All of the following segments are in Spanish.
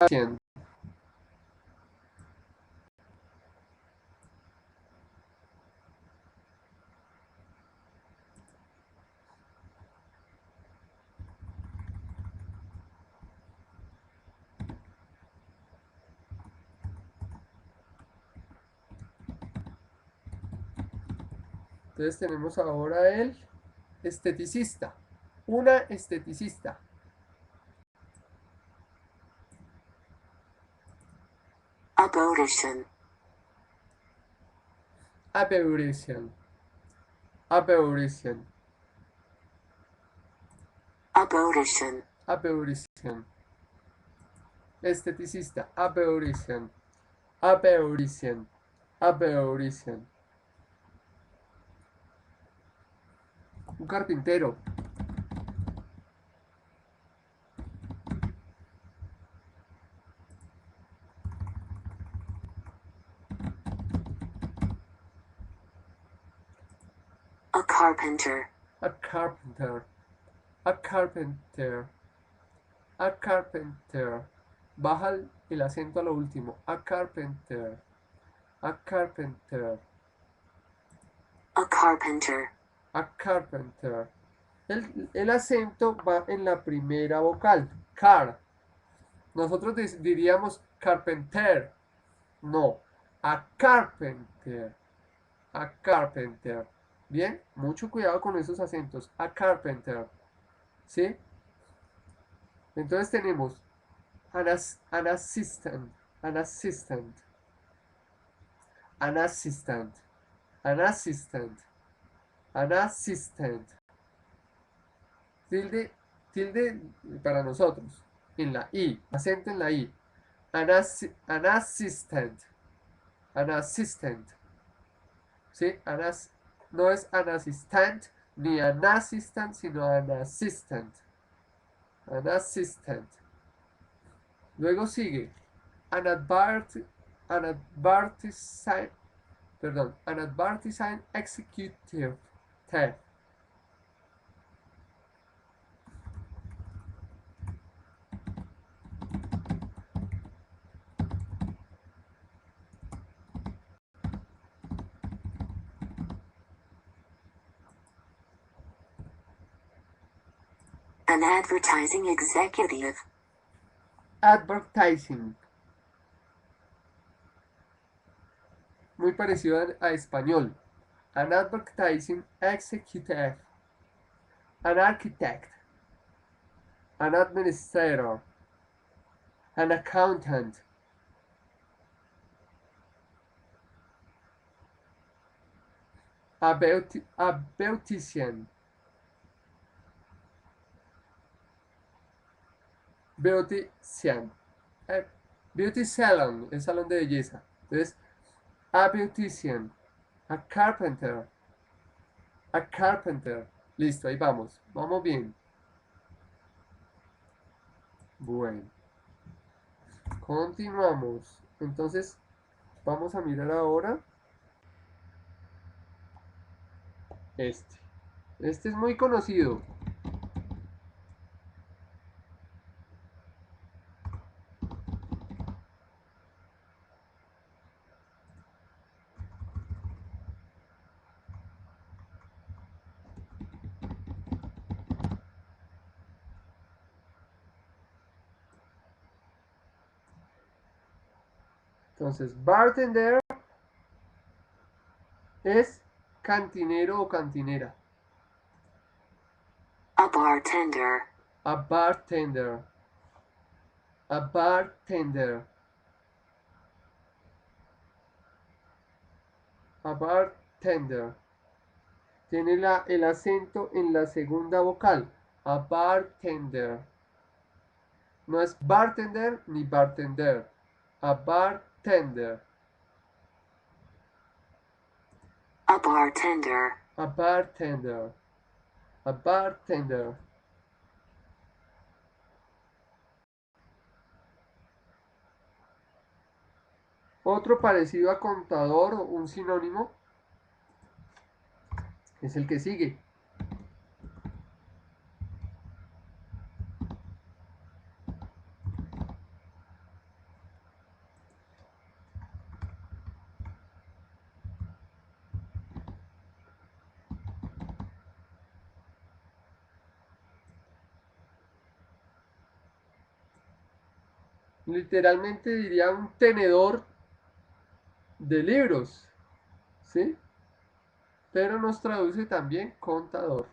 100. Entonces tenemos ahora el esteticista. Una esteticista. Abortion. Aberration. Aberration. Abortion. Aberration. Esteticista. Aberration. Aberration. Aberration. Un carpintero. A carpenter. A carpenter. A carpenter. A carpenter. Baja el acento a lo último. A carpenter. A carpenter. A carpenter. A carpenter. El acento va en la primera vocal. Car. Nosotros diríamos carpenter. No. A carpenter. A carpenter. Bien, mucho cuidado con esos acentos. A carpenter. ¿Sí? Entonces tenemos an assistant. An assistant. An assistant. An assistant. An assistant. Tilde, tilde para nosotros. En la I. Acento en la I. An assistant. An assistant. ¿Sí? No es an assistant ni an assistant, sino an assistant. An assistant. Luego sigue an advertising executive. An advertising executive. Advertising. Muy parecido a español. An advertising executive. An architect. An administrator. An accountant. A beautician. Beautician. Beauty salon, el salón de belleza. Entonces, a beautician. A carpenter. A carpenter. Listo, ahí vamos. Vamos bien. Bueno. Continuamos. Entonces, vamos a mirar ahora este. Este es muy conocido. Entonces, bartender es cantinero o cantinera. A bartender. A bartender. A bartender. A bartender. Tiene el acento en la segunda vocal. A bartender. No es bartender ni bartender. A bartender. A bartender. A bartender. A bartender. Otro parecido a contador o un sinónimo es el que sigue. Literalmente diría un tenedor de libros, ¿sí? Pero nos traduce también contador.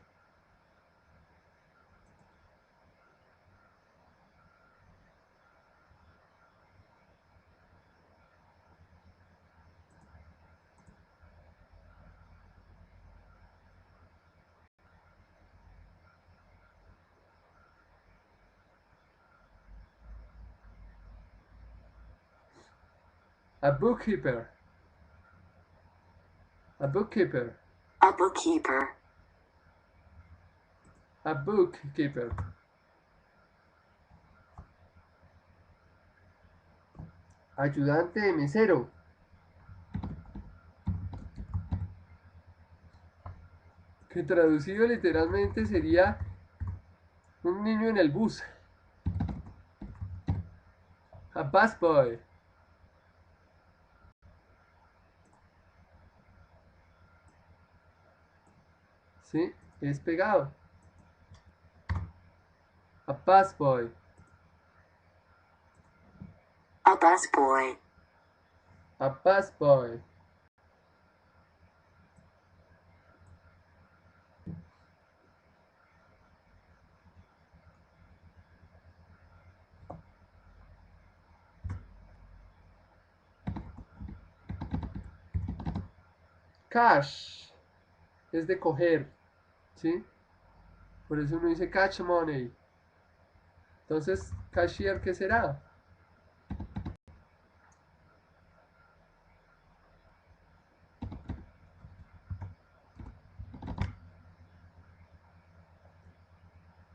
A bookkeeper. A bookkeeper. A bookkeeper. A bookkeeper. Ayudante de mesero. Que traducido literalmente sería un niño en el bus. A busboy. ¿Sí? Es pegado. A busboy. A busboy. A busboy. Cash. Es de coger. ¿Sí? Por eso uno dice catch money. Entonces, cashier, ¿qué será?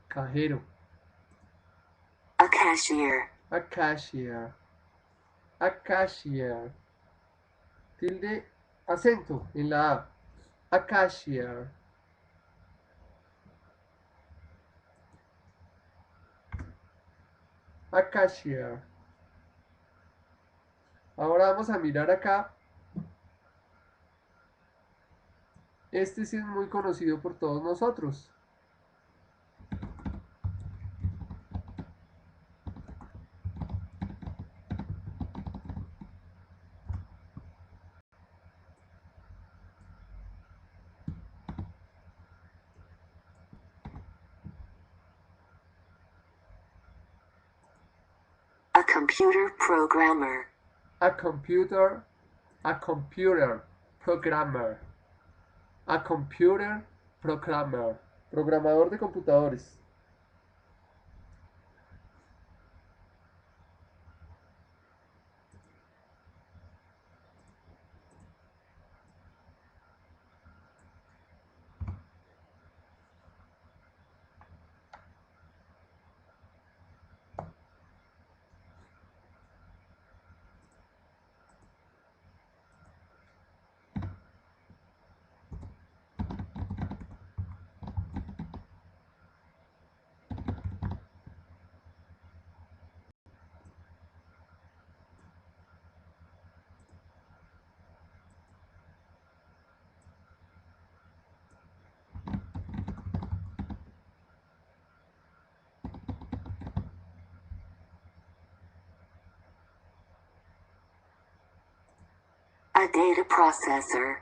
Cajero. A cashier. A cashier. A cashier. Tilde acento en la A. A cashier. A cashier. Ahora vamos a mirar acá. Este sí es muy conocido por todos nosotros. A computer programmer. A computer. A computer programmer. A computer programmer. Programador de computadores. A data processor.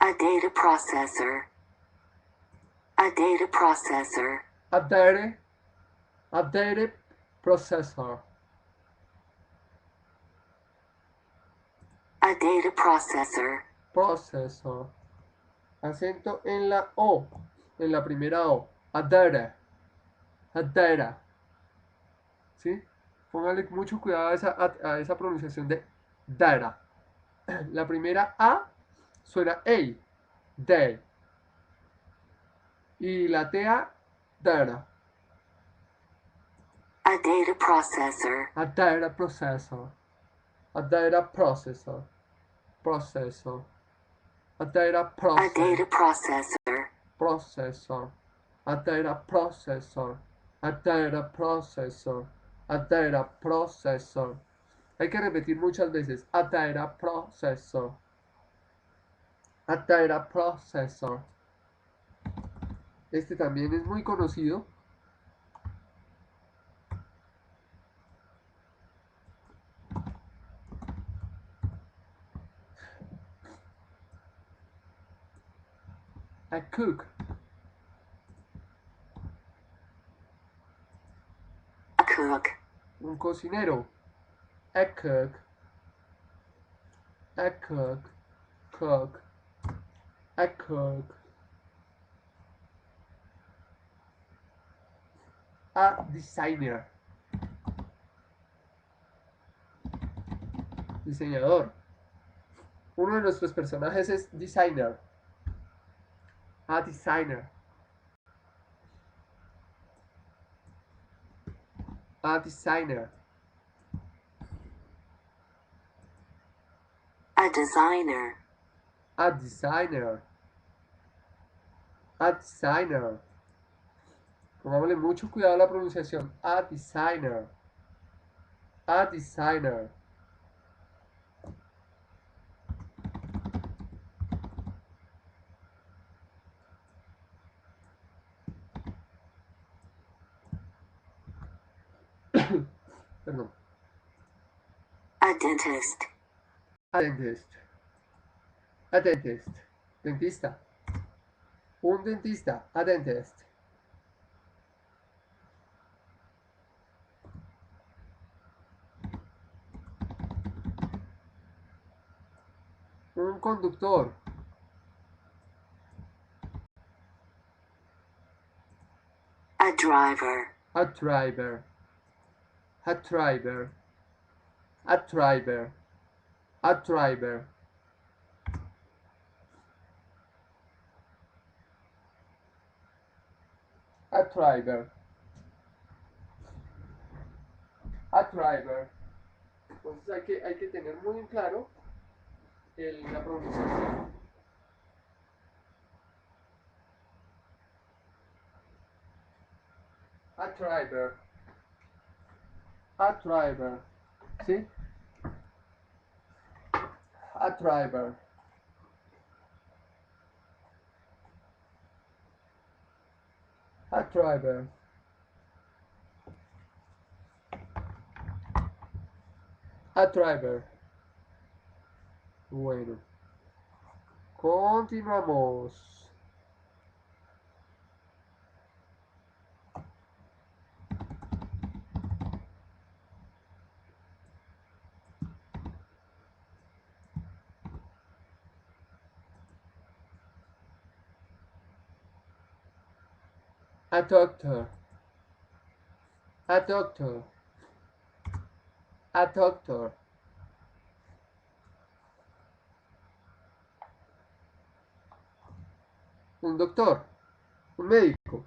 A data processor. A data processor. A data. A data processor. A data processor. Processor. Acento en la O. En la primera O. A data. A data. ¿Sí? Póngale mucho cuidado a esa pronunciación de data. La primera A suena A. De. Y la TA, data. A data processor. A data processor. A data processor. Processor. A data A processor. data processor. Processor. A data processor. A data processor. A data processor. Hay que repetir muchas veces. A data processor. A data processor. Este también es muy conocido. A cook. A cook. Un cocinero. A cook. A cook. Cook. A cook. A designer. Diseñador. Uno de nuestros personajes es designer. A designer. A designer. A designer. A designer. A designer. Pongámosle mucho cuidado a la pronunciación. A designer. A designer. Perdón. A dentist. A dentist. A dentist. Dentista. Un dentista. A dentist. Un conductor. A driver. A driver. A driver. A driver. A driver. A driver. A driver. Entonces hay que tener muy en claro la pronunciación. A driver. A driver. ¿Sí? A driver. A driver. A driver. Bueno, continuamos. A doctor. A doctor. A doctor. Un doctor. Un médico.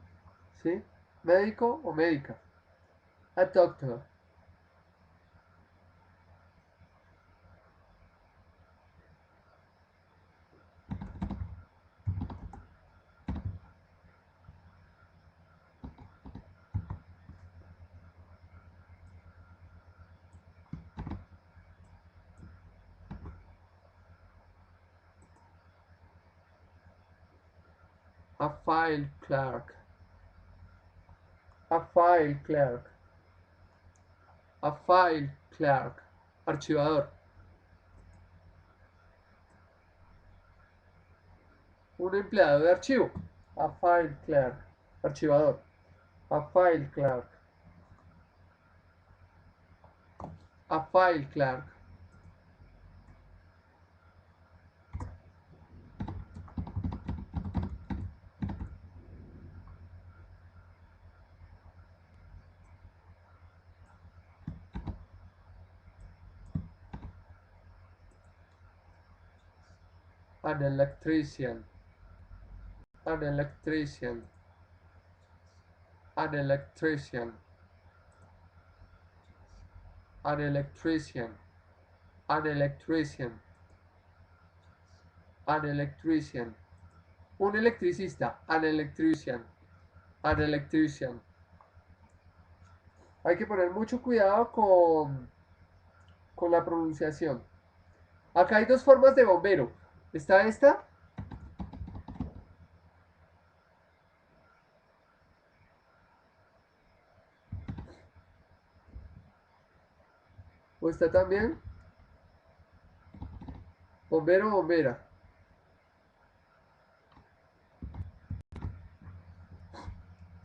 ¿Sí? Médico o médica. A doctor. A file clerk. A file clerk. A file clerk. Archivador. Un empleado de archivo. A file clerk. Archivador. A file clerk. A file clerk. An electrician. An electrician. An electrician. An electrician. An electrician. An electrician. Un electricista. An electrician. An electrician. Hay que poner mucho cuidado con la pronunciación. Acá hay dos formas de bombero. ¿Está esta? ¿O está también? Bombero o bombera.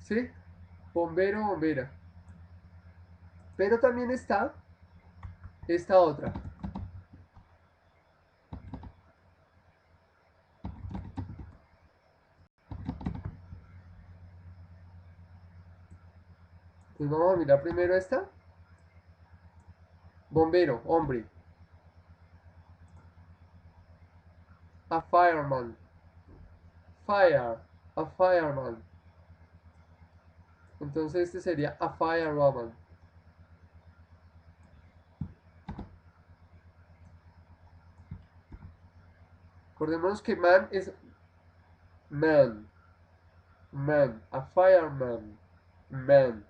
¿sí? Bombero, bombera. Pero también está esta otra. Entonces vamos a mirar primero esta. Bombero, hombre. A fireman. Fire. A fireman. Entonces este sería a firewoman. Acordémonos que man es man. Man. A fireman. Man.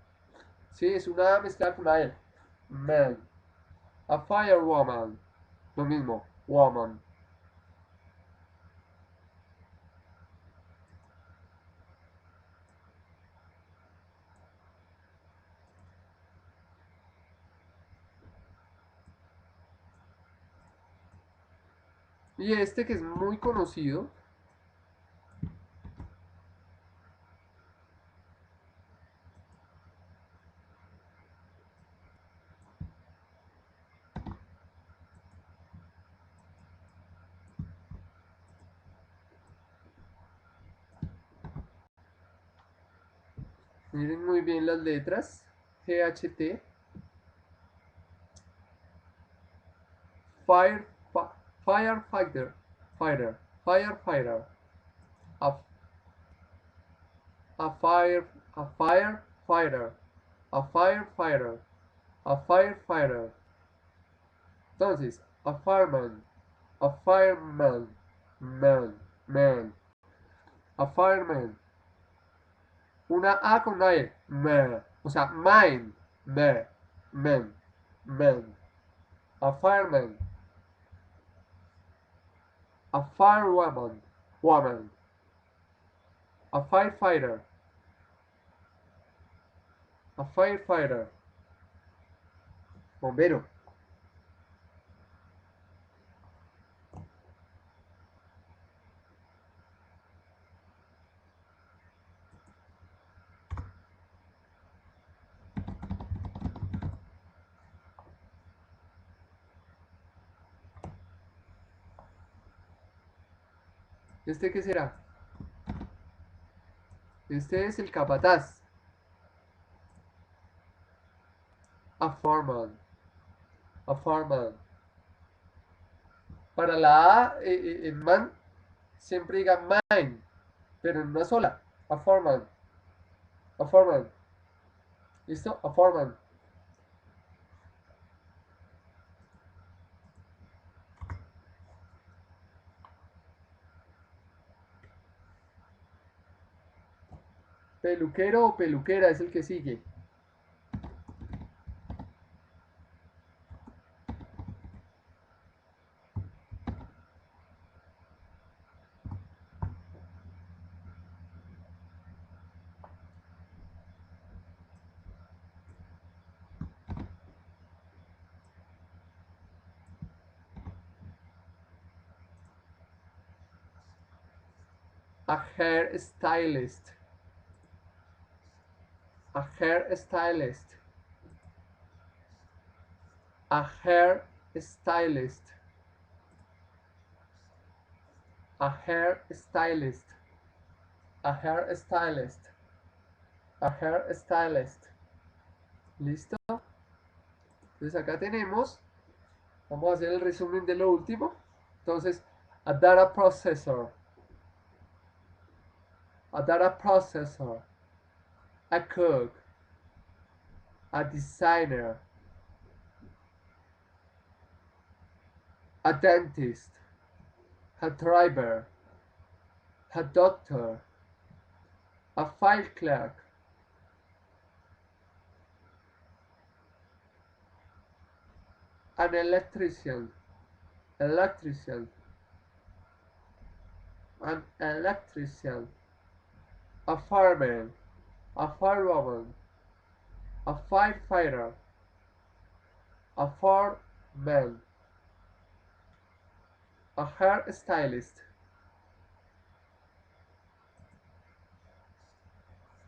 Sí, es una mezcla con la L. Man. A firewoman. Lo mismo. Woman. Y este que es muy conocido. Miren muy bien las letras. GHT. Fire, firefighter, firefighter, a, a fire, a firefighter, a firefighter, a firefighter. Entonces, a fireman, a fireman, man, a fireman. Una A con una E, man, o sea, mine, man, a fireman, a firewoman, woman, a firefighter, a firefighter, bombero. ¿Este qué será? Este es el capataz. A foreman. A foreman. Para la A en man, siempre diga mine, pero en una sola. A foreman. A foreman. ¿Listo? A foreman. Peluquero o peluquera es el que sigue. A hair stylist. A hair stylist. A hair stylist. A hair stylist. A hair stylist. A hair stylist. ¿Listo? Entonces acá tenemos. Vamos a hacer el resumen de lo último. Entonces, a data processor. A data processor. A cook. A designer. A dentist. A driver. A doctor. A file clerk. An electrician. Electrician. An electrician. A fireman. A firewoman. A firefighter. A fireman. A hair stylist.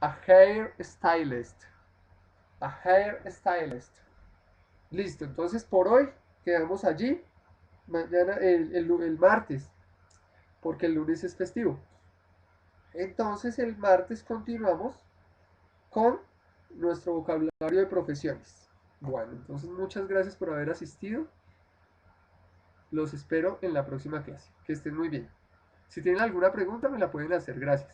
A hair stylist. A hair stylist. Listo, entonces por hoy quedamos allí. Mañana, el martes, porque el lunes es festivo. Entonces el martes continuamos con nuestro vocabulario de profesiones. Bueno, entonces muchas gracias por haber asistido. Los espero en la próxima clase. Que estén muy bien. Si tienen alguna pregunta me la pueden hacer. Gracias.